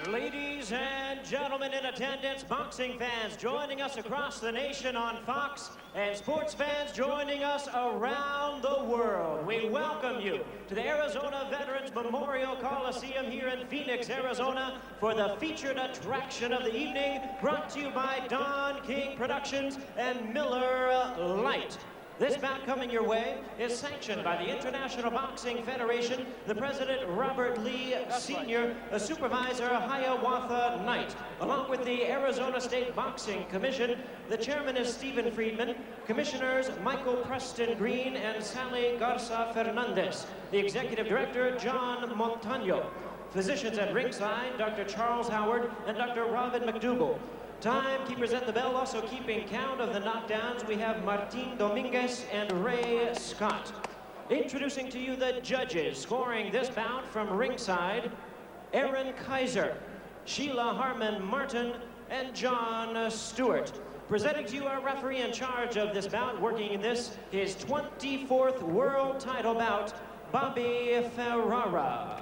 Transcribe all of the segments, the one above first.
Ladies and gentlemen in attendance, boxing fans joining us across the nation on Fox, and sports fans joining us around the world, we welcome you to the Arizona Veterans Memorial Coliseum here in Phoenix, Arizona, for the featured attraction of the evening, brought to you by Don King Productions and Miller Lite. This bout coming your way is sanctioned by the International Boxing Federation, the President Robert Lee Sr., a Supervisor Hiawatha Knight, along with the Arizona State Boxing Commission. The chairman is Stephen Friedman, commissioners Michael Preston Green and Sally Garza Fernandez, the executive director John Montano, physicians at ringside Dr. Charles Howard and Dr. Robin McDougall. Timekeepers at the bell, also keeping count of the knockdowns, we have Martin Dominguez and Ray Scott. Introducing to you the judges scoring this bout from ringside: Aaron Kaiser, Sheila Harmon Martin, and John Stewart. Presenting to you our referee in charge of this bout, working in this, his 24th world title bout, Bobby Ferrara.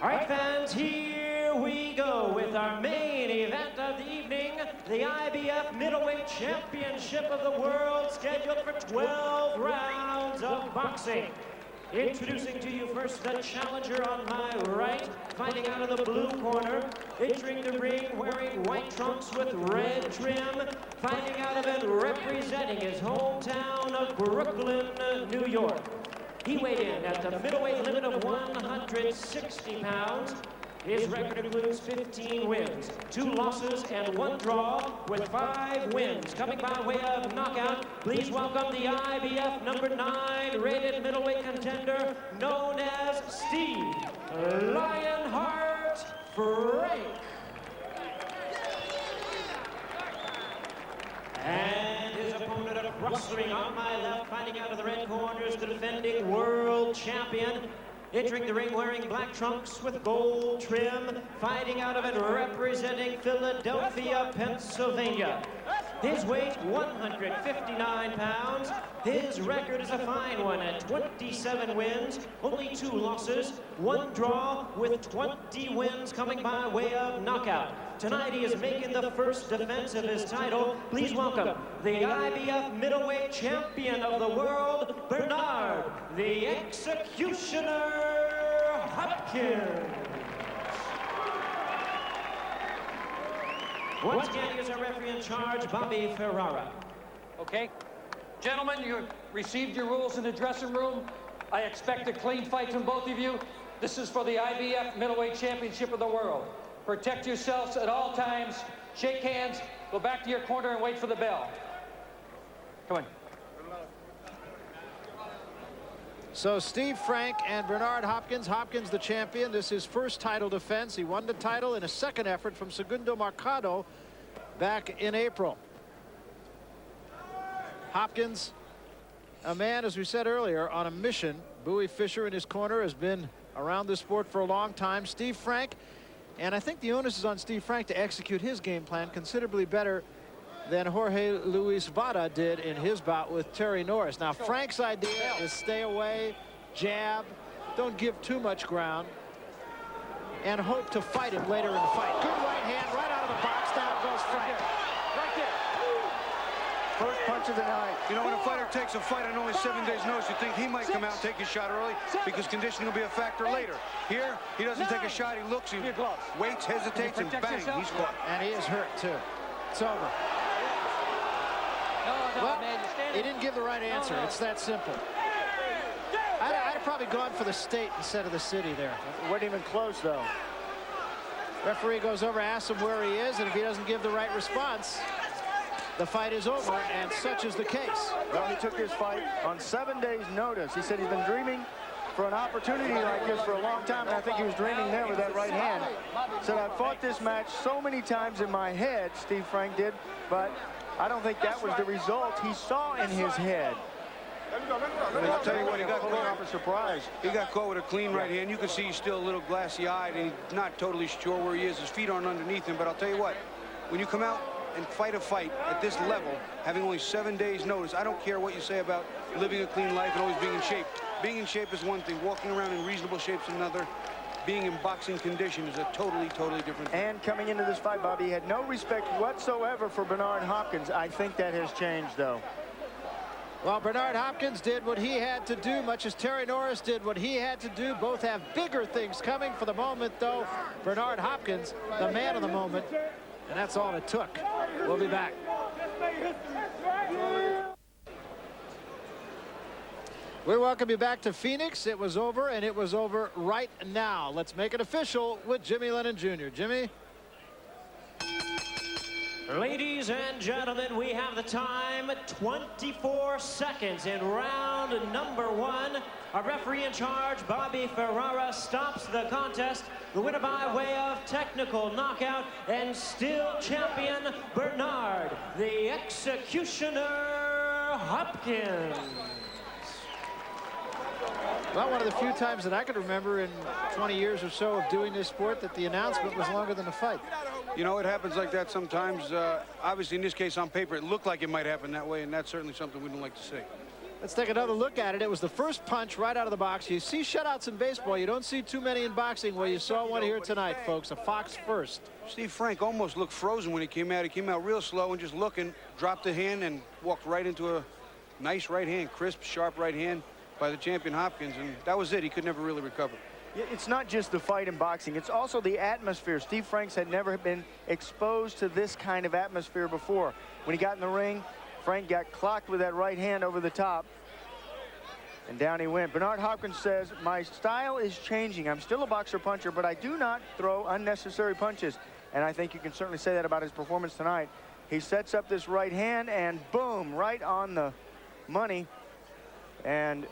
All right, fans, here we go with our main event of the evening, the IBF Middleweight Championship of the World, scheduled for 12 rounds of boxing. Introducing to you first the challenger on my right, fighting out of the blue corner, entering the ring wearing white trunks with red trim, fighting out of it representing his hometown of Brooklyn, New York. He weighed in at the middleweight limit of 160 pounds. His record includes 15 wins, 2 losses, and 1 draw, with 5 wins. Coming by way of knockout, please welcome the IBF number 9 rated middleweight contender, known as Steve Lionheart Frank. And his opponent across the ring on my left, fighting out of the red corner, is the defending world champion. Entering the ring wearing black trunks with gold trim, fighting out of it representing Philadelphia, Pennsylvania. His weight, 159 pounds. His record is a fine one at 27 wins, only 2 losses, 1 draw, with 20 wins coming by way of knockout. Tonight he is making the first defense of his title. Please welcome the IBF middleweight champion of the world, Bernard the Executioner Hopkins. Once again, here's our referee in charge, Bobby Ferrara. Okay. Gentlemen, you received your rules in the dressing room. I expect a clean fight from both of you. This is for the IBF Middleweight Championship of the World. Protect yourselves at all times. Shake hands. Go back to your corner and wait for the bell. Come on. So Steve Frank and Bernard Hopkins. Hopkins the champion. This is his first title defense. He won the title in a second effort from Segundo Mercado back in April. Hopkins, a man, as we said earlier, on a mission. Bowie Fischer in his corner has been around this sport for a long time. Steve Frank, and I think the onus is on Steve Frank to execute his game plan considerably better than Jorge Luis Vada did in his bout with Terry Norris. Now, Frank's idea is stay away, jab, don't give too much ground, and hope to fight him later in the fight. Good right hand right out of the box. Down goes Frank. Right there. First punch of the night. You know, when a fighter takes a fight on only 7 days' notice, you think he might come out and take his shot early because conditioning will be a factor later. Here, he doesn't take a shot. He looks, he waits, hesitates, and bang, he's caught. And he is hurt, too. It's over. Well, he didn't give the right answer. It's that simple. I'd have probably gone for the state instead of the city there. It wasn't even close, though. Referee goes over, asks him where he is, and if he doesn't give the right response, the fight is over, and such is the case. Well, he took his fight on 7 days' notice. He said he's been dreaming for an opportunity like this for a long time, and I think he was dreaming there with that right hand. Said, I fought this match so many times in my head, Steve Frank did, but I don't think that was the result he saw in his head. I'll tell you what, he got caught. A surprise. He got caught with a clean right hand. You can see he's still a little glassy-eyed, and he's not totally sure where he is. His feet aren't underneath him, but I'll tell you what, when you come out and fight a fight at this level, having only 7 days' notice, I don't care what you say about living a clean life and always being in shape. Being in shape is one thing. Walking around in reasonable shape is another. being in boxing condition is a totally different thing. And coming into this fight, Bobby, he had no respect whatsoever for Bernard Hopkins. I think that has changed, though. Well, Bernard Hopkins did what he had to do, much as Terry Norris did what he had to do. Both have bigger things coming. For the moment, though, Bernard Hopkins, the man of the moment, and that's all it took. We'll be back. We welcome you back to Phoenix. It was over, and it was over right now. Let's make it official with Jimmy Lennon Jr. Jimmy? Ladies and gentlemen, we have the time, 24 seconds in round number 1. Our referee in charge, Bobby Ferrara, stops the contest. The winner by way of technical knockout, and still champion, Bernard, the Executioner Hopkins. Well, one of the few times that I could remember in 20 years or so of doing this sport that the announcement was longer than the fight. You know, it happens like that sometimes. Obviously, in this case, on paper, it looked like it might happen that way, and that's certainly something we don't like to see. Let's take another look at it. It was the first punch right out of the box. You see shutouts in baseball. You don't see too many in boxing. Well, you saw one here tonight, folks. A Fox first. Steve Frank almost looked frozen when he came out. He came out real slow and just looking, dropped the hand, and walked right into a nice right hand, crisp, sharp right hand by the champion Hopkins, and that was it. He could never really recover. It's not just the fight in boxing, it's also the atmosphere. Steve Franks had never been exposed to this kind of atmosphere before. When he got in the ring, Frank got clocked with that right hand over the top, and down he went. Bernard Hopkins says, my style is changing. I'm still a boxer puncher, but I do not throw unnecessary punches. And I think you can certainly say that about his performance tonight. He sets up this right hand, and boom, right on the money. And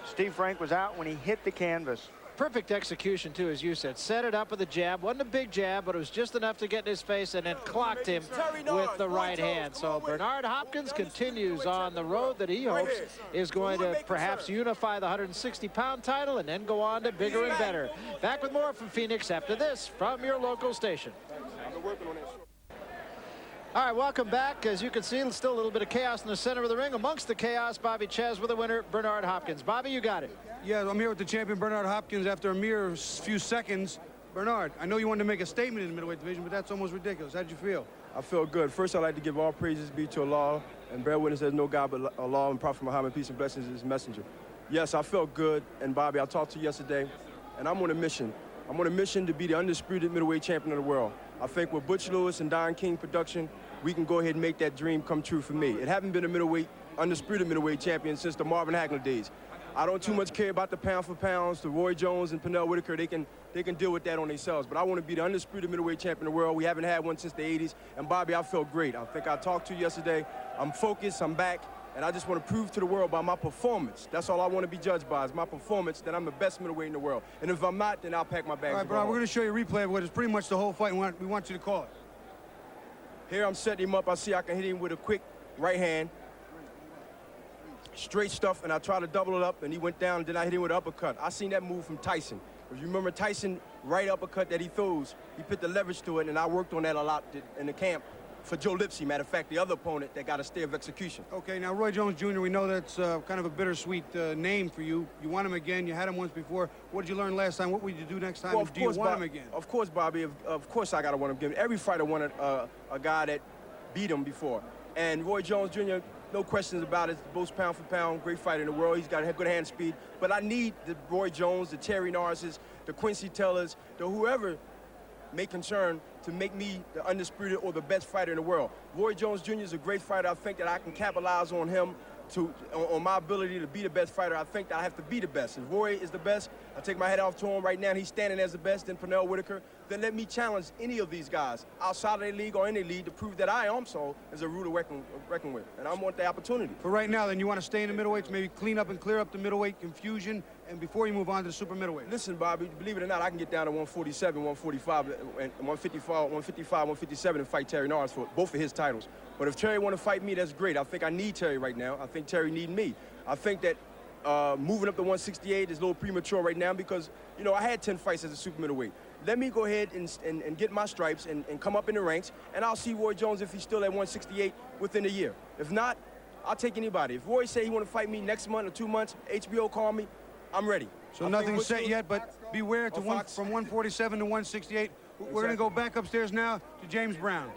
Steve Frank was out when he hit the canvas. Perfect execution, too, as you said. Set it up with a jab. Wasn't a big jab, but it was just enough to get in his face, and then clocked him with the right hand. So Bernard Hopkins continues on the road that he hopes is going to perhaps unify the 160-pound title and then go on to bigger and better. Back with more from Phoenix after this from your local station. All right, welcome back. As you can see, still a little bit of chaos in the center of the ring. Amongst the chaos, Bobby Chez with the winner, Bernard Hopkins. Bobby, you got it. Yeah, I'm here with the champion, Bernard Hopkins, after a mere few seconds. Bernard, I know you wanted to make a statement in the middleweight division, but that's almost ridiculous. How'd you feel? I feel good. First, I'd like to give all praises be to Allah, and bear witness there's no God but Allah, and Prophet Muhammad, peace and blessings, is his messenger. Yes, I felt good, and Bobby, I talked to you yesterday, and I'm on a mission. I'm on a mission to be the undisputed middleweight champion of the world. I think with Butch Lewis and Don King production, we can go ahead and make that dream come true for me. It haven't been a undisputed middleweight champion since the Marvin Hagler days. I don't too much care about the pound for pounds, the Roy Jones and Pernell Whitaker. They can deal with that on themselves. But I want to be the undisputed middleweight champion of the world. We haven't had one since the 80s. And Bobby, I felt great. I think I talked to you yesterday. I'm focused, I'm back, and I just want to prove to the world by my performance. That's all I want to be judged by, is my performance, that I'm the best middleweight in the world. And if I'm not, then I'll pack my bags. All right, Bernard, we're going to show you a replay of what is pretty much the whole fight. We want you to call it. Here I'm setting him up. I see I can hit him with a quick right hand. Straight stuff, and I try to double it up, and he went down, and then I hit him with an uppercut. I seen that move from Tyson. If you remember Tyson, right uppercut that he throws, he put the leverage to it, and I worked on that a lot in the camp for Joe Lipsy, matter of fact, the other opponent that got a stay of execution. Okay, now Roy Jones Jr., we know that's kind of a bittersweet name for you. You want him again. You had him once before. What did you learn last time? What would you do next time? Well, Do you want him again? Of course, Bobby. Of course I got to want him again. Every fighter wanted a guy that beat him before. And Roy Jones Jr., no questions about it, most pound for pound, great fighter in the world. He's got a good hand speed. But I need the Roy Jones, the Terry Norrises, the Quincy Tellers, the whoever may concern to make me the undisputed or the best fighter in the world. Roy Jones Jr. is a great fighter. I think that I can capitalize on him, on my ability to be the best fighter. I think that I have to be the best. If Roy is the best, I take my head off to him right now. He's standing as the best in Pernell Whitaker. Then let me challenge any of these guys outside of their league or any league to prove that I also is a rude to reckon with. And I want the opportunity. For right now, then, you want to stay in the middleweights, maybe clean up and clear up the middleweight confusion, and before you move on to the super middleweight. Listen, Bobby, believe it or not, I can get down to 147, 145, and 155, 157 and fight Terry Norris for both of his titles. But if Terry want to fight me, that's great. I think I need Terry right now. I think Terry need me. I think that moving up to 168 is a little premature right now because, you know, I had 10 fights as a super middleweight. Let me go ahead and get my stripes and come up in the ranks, and I'll see Roy Jones if he's still at 168 within a year. If not, I'll take anybody. If Roy say he want to fight me next month or 2 months, HBO call me, I'm ready. So I nothing's think set Whitfield- yet, but beware to Fox. from 147 to 168. We're going to go back upstairs now to James Brown.